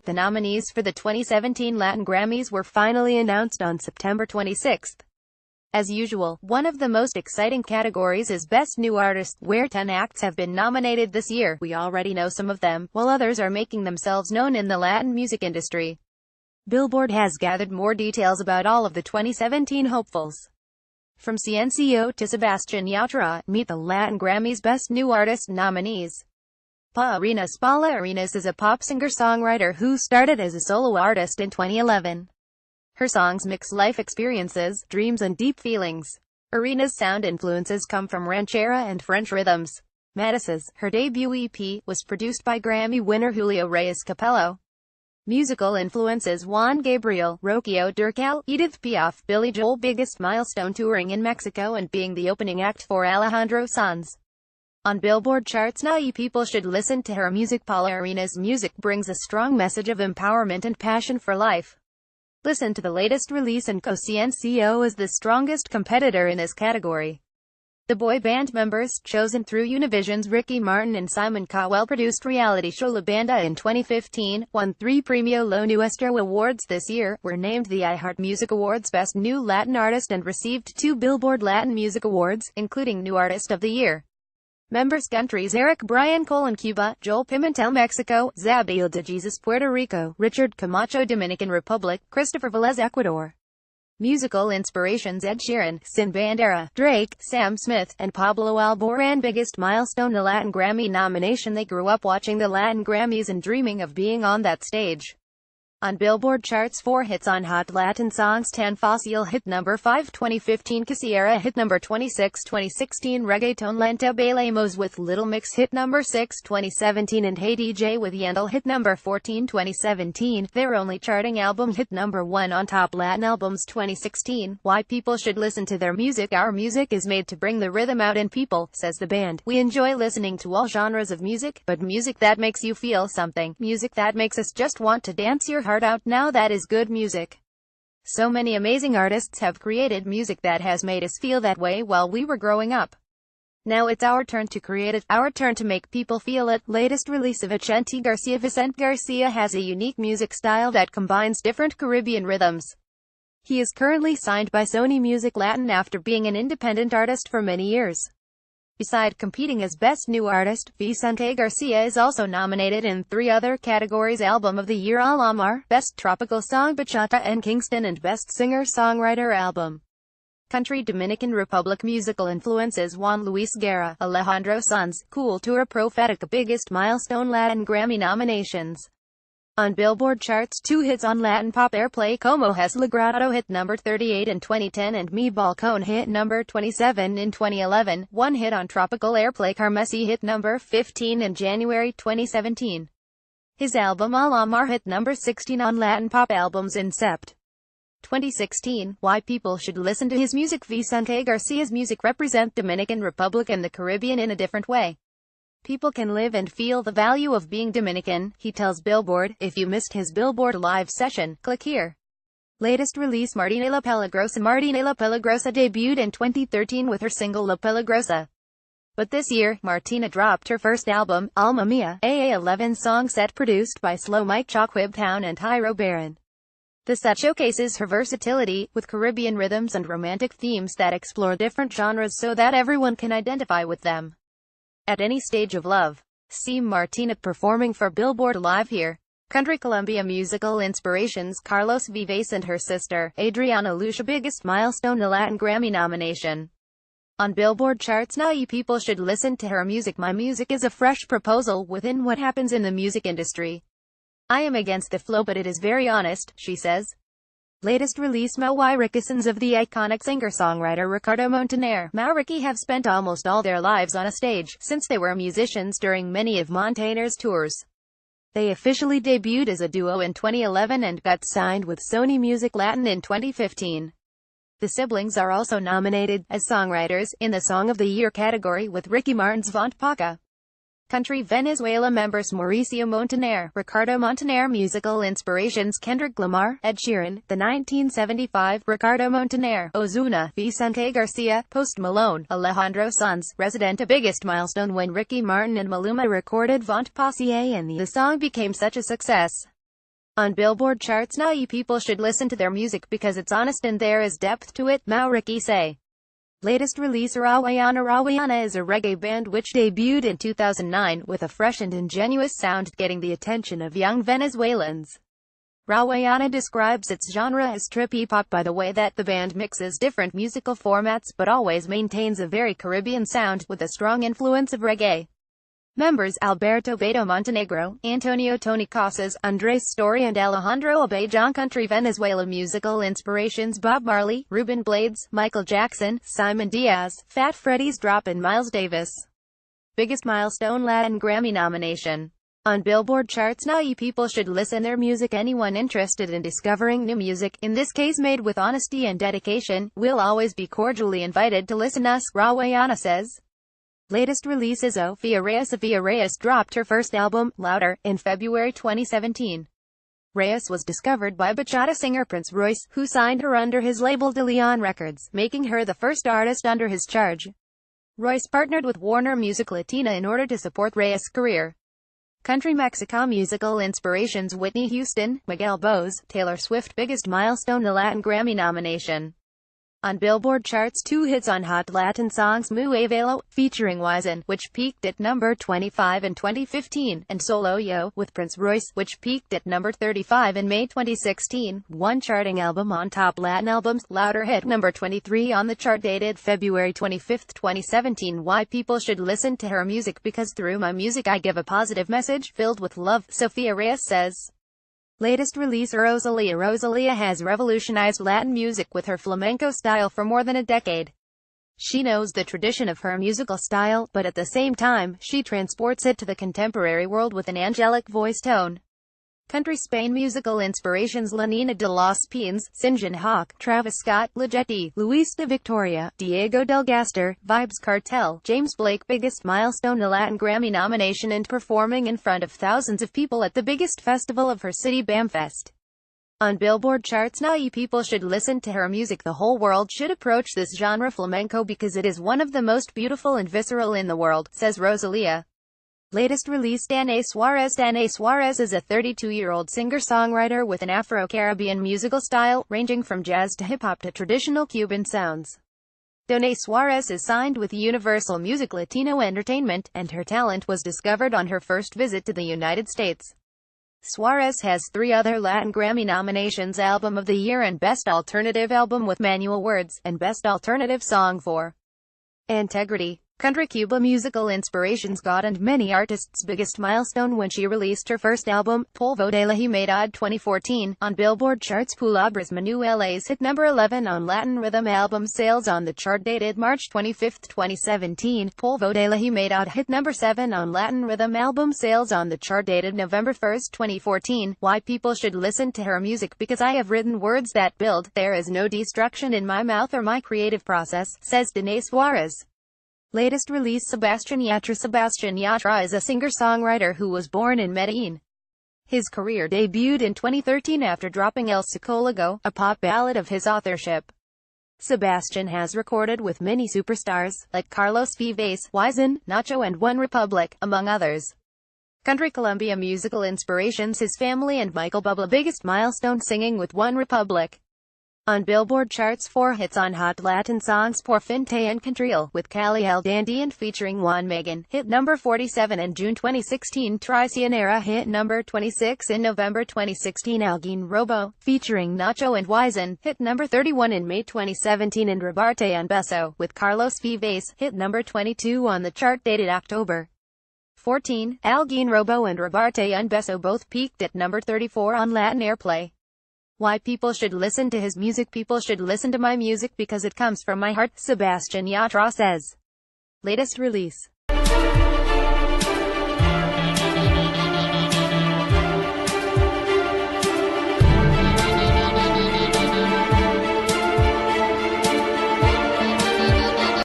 The nominees for the 2017 Latin Grammys were finally announced on September 26. As usual, one of the most exciting categories is Best New Artist, where 10 acts have been nominated this year. We already know some of them, while others are making themselves known in the Latin music industry. Billboard has gathered more details about all of the 2017 hopefuls. From Ciencio to Sebastian Yatra, meet the Latin Grammys Best New Artist nominees. Pa Arenas. Paula Arenas is a pop singer-songwriter who started as a solo artist in 2011. Her songs mix life experiences, dreams and deep feelings. Arenas' sound influences come from ranchera and French rhythms. Matisse, her debut EP, was produced by Grammy winner Julio Reyes Capello. Musical influences: Juan Gabriel, Rocío Dúrcal, Edith Piaf, Billy Joel. Biggest milestone: touring in Mexico and being the opening act for Alejandro Sanz. On Billboard charts, people should listen to her music. Paula Arenas' music brings a strong message of empowerment and passion for life. Listen to the latest release and Ciencio is the strongest competitor in this category. The boy band members, chosen through Univision's Ricky Martin and Simon Cowell-produced reality show La Banda in 2015, won 3 Premio Lo Nuestro awards this year, were named the iHeart Music Awards Best New Latin Artist and received 2 Billboard Latin Music Awards, including New Artist of the Year. Members countries: Eric Brian Cole, Cuba; Joel Pimentel, Mexico; Zabiel de Jesus, Puerto Rico; Richard Camacho, Dominican Republic; Christopher Velez, Ecuador. Musical inspirations: Ed Sheeran, Sin Bandera, Drake, Sam Smith, and Pablo Alborán. Biggest milestone: the Latin Grammy nomination. They grew up watching the Latin Grammys and dreaming of being on that stage. On Billboard charts, 4 hits on Hot Latin Songs: 10 Fácil, hit number 5 2015; Quisiera, hit number 26 2016; Reggaeton Lento Bailemos with Little Mix, hit number 6 2017; and Hey DJ with Yandel, hit number 14 2017. Their only charting album hit number 1 on Top Latin Albums 2016. Why people should listen to their music: our music is made to bring the rhythm out in people, says the band. We enjoy listening to all genres of music, but music that makes you feel something, music that makes us just want to dance your heart out, now that is good music. So many amazing artists have created music that has made us feel that way while we were growing up. Now it's our turn to create it, our turn to make people feel it. Latest release of Vicente Garcia. Vicente Garcia has a unique music style that combines different Caribbean rhythms. He is currently signed by Sony Music Latin after being an independent artist for many years. Besides competing as Best New Artist, Vicente Garcia is also nominated in 3 other categories: Album of the Year Al Amar, Best Tropical Song Bachata and Kingston, and Best Singer-Songwriter Album. Country: Dominican Republic. Musical influences: Juan Luis Guerra, Alejandro Sanz, Cool Tour, Profética. Biggest milestone: Latin Grammy nominations. On Billboard charts, 2 hits on Latin pop airplay: Como Has Logrado, hit number 38 in 2010, and Mi Balcón, hit number 27 in 2011. 1 hit on tropical airplay: Carmesí, hit number 15 in January 2017. His album Al Amar hit number 16 on Latin pop albums in Sept 2016. Why people should listen to his music: Vicente Garcia's music represents Dominican Republic and the Caribbean in a different way. People can live and feel the value of being Dominican, he tells Billboard. If you missed his Billboard live session, click here. Latest release: Martina La Peligrosa. Martina La Peligrosa debuted in 2013 with her single La Peligrosa. But this year, Martina dropped her first album, Alma Mia, a 11-song set produced by Slow Mike, Chalkwib Town and Hyro Baron. The set showcases her versatility, with Caribbean rhythms and romantic themes that explore different genres so that everyone can identify with them at any stage of love. See Martina performing for Billboard Live here. Country: Colombia. Musical inspirations: Carlos Vives and her sister, Adriana Lucia. Biggest milestone: the Latin Grammy nomination. On Billboard charts, people should listen to her music. My music is a fresh proposal within what happens in the music industry. I am against the flow, but it is very honest, she says. Latest release: Maui Sons of the iconic singer-songwriter Ricardo Montaner. Maui have spent almost all their lives on a stage, since they were musicians during many of Montaner's tours. They officially debuted as a duo in 2011 and got signed with Sony Music Latin in 2015. The siblings are also nominated, as songwriters, in the Song of the Year category with Ricky Martin's Vont Paca. Country: Venezuela. Members: Mauricio Montaner, Ricardo Montaner. Musical inspirations: Kendrick Lamar, Ed Sheeran, The 1975, Ricardo Montaner, Ozuna, Vicente Garcia, Post Malone, Alejandro Sanz, Residente. Biggest milestone: when Ricky Martin and Maluma recorded Vont Paca and the song became such a success. On Billboard charts now, you people should listen to their music because it's honest and there is depth to it, Mauriki say. Latest release Rawayana. Rawayana is a reggae band which debuted in 2009 with a fresh and ingenuous sound getting the attention of young Venezuelans. Rawayana describes its genre as trippy pop by the way that the band mixes different musical formats but always maintains a very Caribbean sound with a strong influence of reggae. Members Alberto Beto Montenegro, Antonio Tony Casas, Andres Story and Alejandro Abadjan. Country Venezuela musical inspirations: Bob Marley, Ruben Blades, Michael Jackson, Simon Diaz, Fat Freddy's Drop and Miles Davis. Biggest milestone: Latin Grammy nomination. On Billboard charts now, you people should listen their music. Anyone interested in discovering new music, in this case made with honesty and dedication, will always be cordially invited to listen us, Rawayana says. Latest release is Sofia Reyes. Sofia Reyes dropped her first album, Louder, in February 2017. Reyes was discovered by bachata singer Prince Royce, who signed her under his label De Leon Records, making her the first artist under his charge. Royce partnered with Warner Music Latina in order to support Reyes' career. Country Mexico musical inspirations: Whitney Houston, Miguel Bose, Taylor Swift. Biggest milestone: the Latin Grammy nomination. On Billboard charts, 2 hits on Hot Latin Songs: Muy Velo, featuring Wisin, which peaked at number 25 in 2015, and Solo Yo, with Prince Royce, which peaked at number 35 in May 2016. One charting album on Top Latin Albums, Louder hit number 23 on the chart dated February 25, 2017. Why people should listen to her music: because through my music I give a positive message, filled with love, Sofia Reyes says. Latest release Rosalía. Rosalía has revolutionized Latin music with her flamenco style for more than a decade. She knows the tradition of her musical style, but at the same time, she transports it to the contemporary world with an angelic voice tone. Country Spain musical inspirations: La Nina de los Pines, Sinjin Hawk, Travis Scott, Ligeti, Luis de Victoria, Diego Del Gaster, Vibes Cartel, James Blake. Biggest milestone: the Latin Grammy nomination and performing in front of thousands of people at the biggest festival of her city, Bamfest. On Billboard charts now, you people should listen to her music. The whole world should approach this genre flamenco because it is one of the most beautiful and visceral in the world, says Rosalía. Latest release Danae Suarez. Danae Suarez is a 32-year-old singer-songwriter with an Afro-Caribbean musical style, ranging from jazz to hip-hop to traditional Cuban sounds. Danae Suarez is signed with Universal Music Latino Entertainment, and her talent was discovered on her first visit to the United States. Suarez has 3 other Latin Grammy nominations: Album of the Year and Best Alternative Album with Manual Words, and Best Alternative Song for Integrity. Country Cuba musical inspirations: God and many artists. Biggest milestone: when she released her first album, Polvo de la Humedad 2014. On Billboard charts, Palabras Manuelas hit number 11 on Latin Rhythm album sales on the chart dated March 25, 2017. Polvo de la Humedad hit number 7 on Latin Rhythm album sales on the chart dated November 1, 2014. Why people should listen to her music: because I have written words that build. There is no destruction in my mouth or my creative process, says Danae Suarez. Latest release Sebastian Yatra. Sebastian Yatra is a singer-songwriter who was born in Medellin. His career debuted in 2013 after dropping El Psicólogo, a pop ballad of his authorship. Sebastian has recorded with many superstars, like Carlos Vives, Wisin, Nacho and One Republic, among others. Country Colombia musical inspirations: his family and Michael Bublé. Biggest milestone: singing with One Republic. On Billboard charts, 4 hits on Hot Latin Songs: Por Fin Te Encontré, with Cali El Dandy and featuring Juan Megan, hit number 47 in June 2016. Traicionera hit number 26 in November 2016. Alguien Robo, featuring Nacho and Wisin, hit number 31 in May 2017. And Robarte un Beso, with Carlos Vives, hit number 22 on the chart dated October 14. Alguien Robo and Robarte un Beso both peaked at number 34 on Latin Airplay. Why people should listen to his music: people should listen to my music because it comes from my heart, Sebastian Yatra says. Latest release